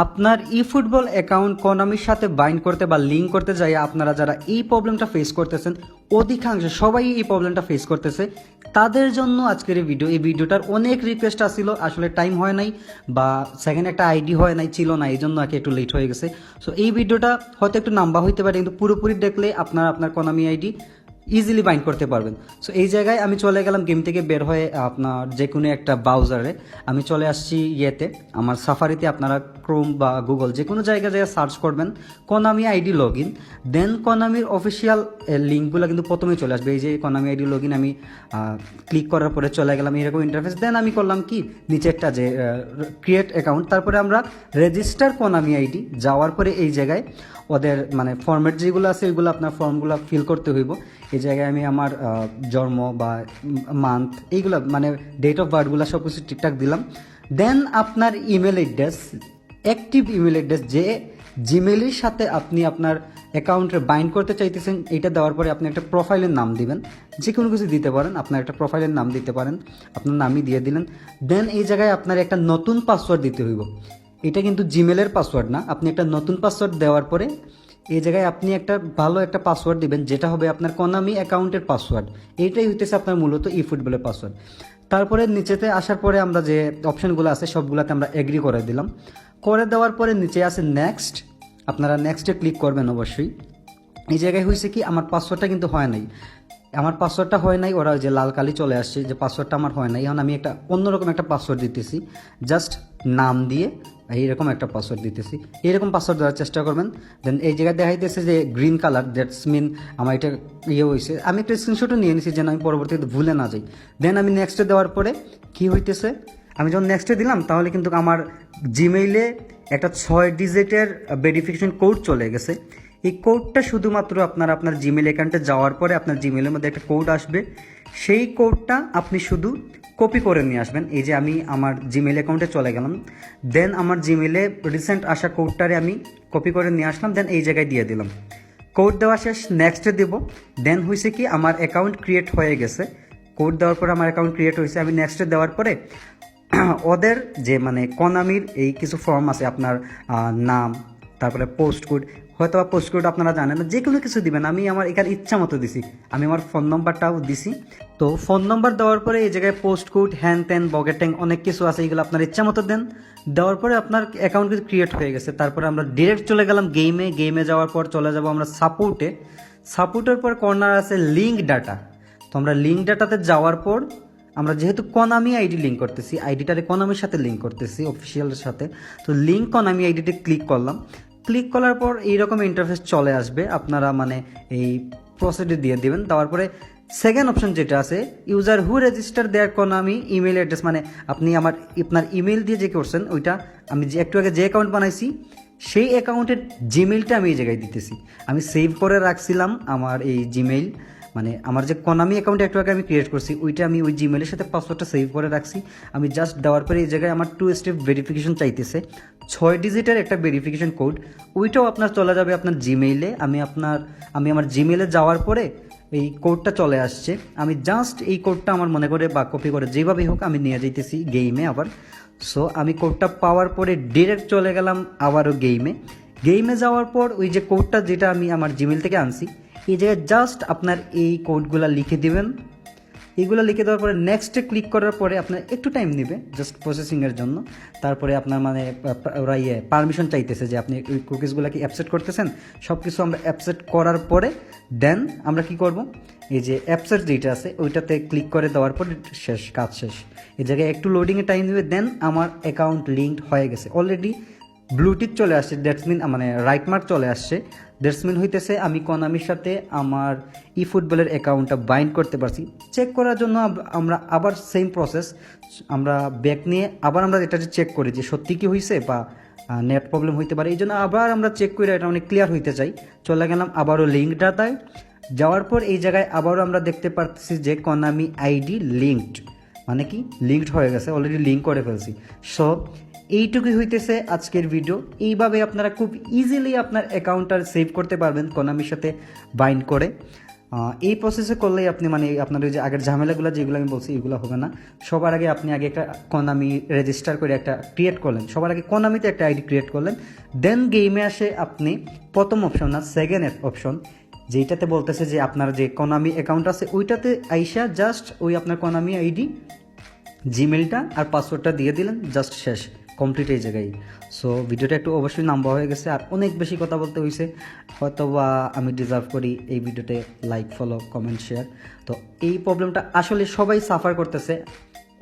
আপনার ই football account কোনামির সাথে bind করতে বা লিঙ্ক করতে যাই আপনারা যারা এই প্রবলেমটা ফেস করতেছেন, অধিকাংশ সবাই এই প্রবলেমটা ফেস করতেছে, তাদের জন্য আজকের এই ভিডিওটার অনেক রিকোয়েস্ট আসছিল। আসলে টাইম হয় নাই বা সেকেন্ড একটা আইডি হয় নাই, ছিল না, এই জন্য আর কি একটু লেট হয়ে গেছে। সো এই ভিডিওটা হয়তো একটু নাম্বা হইতে পারে, কিন্তু পুরোপুরি দেখলে আপনার কোনামি আইডি ইজিলি বাইন্ড করতে পারবেন। সো এই জায়গায় আমি চলে গেলাম গেম থেকে বের হয়ে আপনার যে কোনো একটা ব্রাউজারে আমি চলে আসছি আমার সাফারিতে। আপনারা ক্রোম বা গুগল যে কোনো জায়গায় সার্চ করবেন Konami ID log in, then কোনামির অফিসিয়াল লিঙ্কগুলো কিন্তু প্রথমেই চলে আসবে। এই যে কোনামি আইডি লগ ইন আমি ক্লিক করার পরে চলে গেলাম এরকম ইন্টারফেস। দেন আমি করলাম কি নিচেরটা যে ক্রিয়েট অ্যাকাউন্ট, তারপরে আমরা রেজিস্টার কোনামি আইডি যাওয়ার পরে এই জায়গায় ওদের মানে ফর্ম্যাট যেগুলো আছে ওইগুলো আপনার ফর্মগুলো ফিল করতে হইব। এই জায়গায় আমি আমার জন্ম বা মান্থ এইগুলো মানে ডেট অফ বার্থগুলো সব কিছু ঠিকঠাক দিলাম। দেন আপনার email address, active email address যে জিমেলের সাথে আপনি আপনার অ্যাকাউন্টে বাইন্ড করতে চাইতেছেন, এটা দেওয়ার পরে আপনি একটা প্রোফাইলের নাম দিবেন, যে কোনো কিছু দিতে পারেন, আপনার একটা প্রোফাইলের নাম দিতে পারেন, আপনার নামই দিয়ে দিলেন। দেন এই জায়গায় আপনার একটা নতুন পাসওয়ার্ড দিতে হইব। এটা কিন্তু জিমেলের পাসওয়ার্ড না, আপনি একটা নতুন পাসওয়ার্ড দেওয়ার পরে এই জায়গায় আপনি একটা ভালো একটা পাসওয়ার্ড দিবেন, যেটা হবে আপনার কোনামি অ্যাকাউন্টের পাসওয়ার্ড। এইটাই হইতেছে আপনার মূলত ই ফুটবলের পাসওয়ার্ড। তারপরে নিচেতে আসার পরে আমরা যে অপশানগুলো আছে সবগুলোতে আমরা এগ্রি করে দিলাম। করে দেওয়ার পরে নিচে আছে নেক্সট, আপনারা নেক্সটে ক্লিক করবেন অবশ্যই। এই জায়গায় হয়েছে কি আমার পাসওয়ার্ডটা কিন্তু হয় নাই, আমার পাসওয়ার্ডটা হয় নাই, ওরা যে লাল কালি চলে আসছে যে পাসওয়ার্ডটা আমার হয় নাই। এখন আমি একটা অন্যরকম একটা পাসওয়ার্ড দিতেছি, জাস্ট নাম দিয়ে এইরকম একটা পাসওয়ার্ড দিতেছি। এইরকম পাসওয়ার্ড দেওয়ার চেষ্টা করবেন। দেন এই জায়গায় দেখাইতেছে যে গ্রিন কালার, দ্যাটস মিন আমার এটা হয়েছে। আমি একটা স্ক্রিনশটও নিয়ে নিছি যেন আমি পরবর্তীতে ভুলে না যাই। দেন আমি নেক্সটে দেওয়ার পরে কি হইতেছে, আমি যখন নেক্সটে দিলাম তাহলে কিন্তু আমার জিমেইলে একটা 6 ডিজিটের ভেরিফিকেশন কোড চলে গেছে। এই কোডটা শুধুমাত্র আপনার জিমেল অ্যাকাউন্টে যাওয়ার পরে আপনার জিমেলের মধ্যে একটা কোড আসবে, সেই কোডটা আপনি শুধু কপি করে নিয়ে আসবেন। এই যে আমি আমার জিমেল অ্যাকাউন্টে চলে গেলাম, দেন আমার জিমেলে রিসেন্ট আসা কোডটারে আমি কপি করে নিয়ে আসলাম, দেন এই জায়গায় দিয়ে দিলাম। কোড দেওয়া শেষ, নেক্সটে দেবো। দেন হয়েছে কি আমার অ্যাকাউন্ট ক্রিয়েট হয়ে গেছে। কোড দেওয়ার পরে আমার অ্যাকাউন্ট ক্রিয়েট হয়েছে। আমি নেক্সটে দেওয়ার পরে ওদের যে মানে কোনামির এই কিছু ফর্ম আছে, আপনার নাম, তারপরে পোস্ট কোড, হয়তো বা পোস্ট কোড আপনারা জানেন না, যে কোনো কিছু দিবেন। আমি আমার এখানে ইচ্ছা মতো দিছি, আমি আমার ফোন নম্বরটাও দিছি। তো ফোন নম্বর দেওয়ার পরে এই জায়গায় পোস্ট কোড হ্যান ত্যান বকেট ট্যাং অনেক কিছু আছে, এইগুলো আপনার ইচ্ছা মতো দেন। দেওয়ার পরে আপনার অ্যাকাউন্ট কিন্তু ক্রিয়েট হয়ে গেছে। তারপরে আমরা ডিরেক্ট চলে গেলাম গেমে যাওয়ার পর চলে যাব আমরা সাপোর্টের পর কর্নার আছে লিঙ্ক ডাটা। তো আমরা লিঙ্ক ডাটাতে যাওয়ার পর আমরা যেহেতু কোনামি আইডি লিঙ্ক করতেছি, আইডিটারে কোনামির সাথে লিঙ্ক করতেছি অফিসিয়ালের সাথে, তো লিঙ্ক কোনামি আইডিতে ক্লিক করলাম। ক্লিক করার পর এইরকম ইন্টারফেস চলে আসবে, আপনারা মানে এই প্রসিডে দিয়ে দিবেন। দেওয়ার পরে সেকেন্ড অপশন যেটা আছে user who register their Konami email address, মানে আপনি আপনার ইমেল দিয়ে যে করছেন ওইটা, আমি যে একটু আগে যে অ্যাকাউন্ট বানাইছি সেই অ্যাকাউন্টের জিমেইলটা আমি এই জায়গায় দিতেছি। আমি সেভ করে রাখছিলাম আমার এই জিমেইল, মানে আমার যে কোনামি অ্যাকাউন্ট একটু আগে আমি ক্রিয়েট করছি ওইটা আমি ওই জিমেলের সাথে পাসওয়ার্ডটা সেভ করে রাখছি। আমি জাস্ট দেওয়ার পরে এই জায়গায় আমার 2 স্টেপ ভেরিফিকেশন চাইতেছে, 6 ডিজিটের একটা ভেরিফিকেশন কোড, ওইটাও আপনার চলে যাবে আপনার জিমেইলে। আমি আমার জিমেইলে যাওয়ার পরে এই কোডটা চলে আসছে, আমি জাস্ট এই কোডটা আমার মনে করে বা কপি করে যেভাবেই হোক আমি নিয়ে যাইতেছি গেমে আবার। সো আমি কোডটা পাওয়ার পরে ডিরেক্ট চলে গেলাম আবারও গেমে যাওয়ার পর ওই যে কোডটা যেটা আমি আমার জিমেল থেকে আনছি এই জায়গায় জাস্ট আপনার এই কোডগুলো লিখে দিবেন। এইগুলো লিখে দেওয়ার পরে নেক্সটে ক্লিক করার পরে আপনার একটু টাইম নেবে জাস্ট প্রসেসিংয়ের জন্য। তারপরে আপনার মানে ওরা পারমিশন চাইতেছে যে আপনি ওই কুকিজগুলোকে অ্যাপসেট করতেছেন, সব কিছু আমরা অ্যাপসেট করার পরে দেন আমরা কি করব, এই যে অ্যাপসেট যেটা আছে ওইটাতে ক্লিক করে দেওয়ার পরে কাজ শেষ। এই জায়গায় একটু লোডিংয়ে টাইম নেবে, দেন আমার অ্যাকাউন্ট লিঙ্কড হয়ে গেছে অলরেডি। ব্লুটিক চলে আসছে, দ্যাটস মিন মানে রাইট মার্ক চলে আসছে, দ্যাটস মিন হইতেছে আমি কোনামির সাথে আমার ই ফুটবলের অ্যাকাউন্টটা বাইন্ড করতে পারছি। চেক করার জন্য আমরা আবার সেম প্রসেস, আমরা ব্যাক নিয়ে আবার আমরা এটা চেক করি যে সত্যি কি হয়েছে বা নেট প্রবলেম হইতে পারে, এই জন্য আবার আমরা চেক করে এটা মানে ক্লিয়ার হইতে চাই। চলে গেলাম আবারও লিঙ্ক ডাটায় যাওয়ার পর এই জায়গায় আবারও আমরা দেখতে পাচ্ছি যে কোনামি আইডি লিঙ্কড, মানে কি লিঙ্কড হয়ে গেছে, অলরেডি লিঙ্ক করে ফেলছি। সো এইটুকুই হইতেছে আজকের ভিডিও। এইভাবে আপনারা খুব ইজিলি আপনার অ্যাকাউন্টটা সেভ করতে পারবেন কোনামির সাথে বাইন্ড করে। এই প্রসেসে করলেই আপনি মানে আপনার ওই যে আগের ঝামেলাগুলো যেগুলো আমি বলছি এগুলো হবে না। সবার আগে আপনি আগে একটা কোনামি রেজিস্টার করে একটা ক্রিয়েট করলেন, সবার আগে কোনামিতে একটা আইডি ক্রিয়েট করলেন, দেন গেমে আসে আপনি প্রথম অপশন না সেকেন্ড অপশন যেটাতে বলতেছে যে আপনার যে কোনামি অ্যাকাউন্ট আছে ওইটাতে আইসা জাস্ট ওই আপনার কোনামি আইডি জিমেলটা আর পাসওয়ার্ডটা দিয়ে দিলেন, জাস্ট শেষ, কমপ্লিট এই জায়গায়। সো ভিডিওটা একটু অবশ্যই লম্বা হয়ে গেছে আর অনেক বেশি কথা বলতে হয়েছে, হয়তো বা আমি ডিজার্ভ করি এই ভিডিওতে লাইক ফলো কমেন্ট শেয়ার। তো এই প্রবলেমটা আসলে সবাই সাফার করতেছে,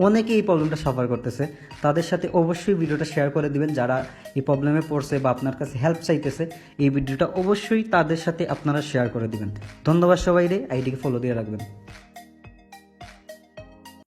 অনেকে এই প্রবলেমটা সাফার করতেছে, তাদের সাথে অবশ্যই ভিডিওটা শেয়ার করে দিবেন যারা এই প্রবলেমে পড়ছে বা আপনার কাছে হেল্প চাইতেছে। এই ভিডিওটা অবশ্যই তাদের সাথে আপনারা শেয়ার করে দিবেন। ধন্যবাদ সবাই রে, আইডিকে ফলো দিয়ে রাখবেন।